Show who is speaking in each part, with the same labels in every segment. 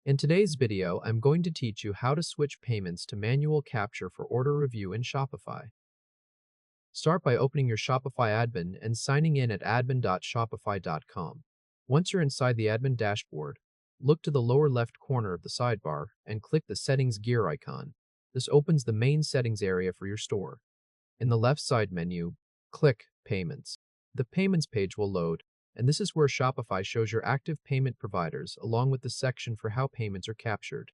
Speaker 1: In today's video, I'm going to teach you how to switch payments to manual capture for order review in Shopify. Start by opening your Shopify admin and signing in at admin.shopify.com. Once you're inside the admin dashboard, look to the lower left corner of the sidebar and click the Settings gear icon. This opens the main settings area for your store. In the left side menu, click Payments. The Payments page will load, and this is where Shopify shows your active payment providers along with the section for how payments are captured.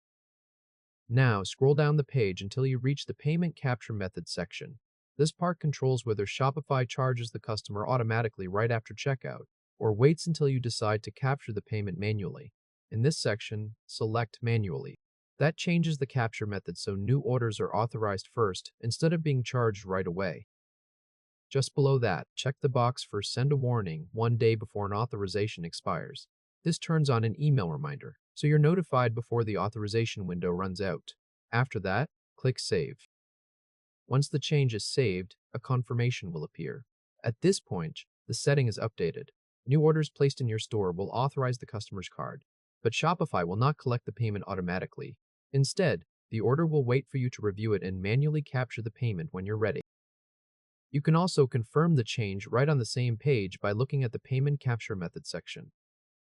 Speaker 1: Now, scroll down the page until you reach the Payment Capture Method section. This part controls whether Shopify charges the customer automatically right after checkout or waits until you decide to capture the payment manually. In this section, select Manually. That changes the capture method so new orders are authorized first instead of being charged right away. Just below that, check the box for Send a Warning 1 day before an authorization expires. This turns on an email reminder, so you're notified before the authorization window runs out. After that, click Save. Once the change is saved, a confirmation will appear. At this point, the setting is updated. New orders placed in your store will authorize the customer's card, but Shopify will not collect the payment automatically. Instead, the order will wait for you to review it and manually capture the payment when you're ready. You can also confirm the change right on the same page by looking at the Payment Capture Method section.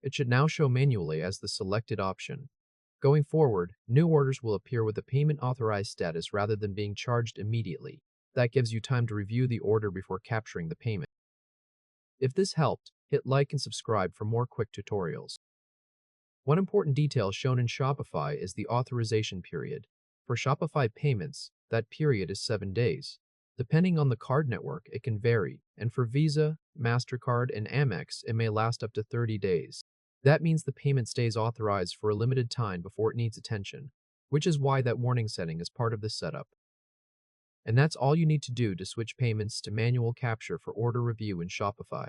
Speaker 1: It should now show manually as the selected option. Going forward, new orders will appear with the payment authorized status rather than being charged immediately. That gives you time to review the order before capturing the payment. If this helped, hit like and subscribe for more quick tutorials. One important detail shown in Shopify is the authorization period. For Shopify Payments, that period is 7 days. Depending on the card network, it can vary, and for Visa, MasterCard, and Amex, it may last up to 30 days. That means the payment stays authorized for a limited time before it needs attention, which is why that warning setting is part of the setup. And that's all you need to do to switch payments to manual capture for order review in Shopify.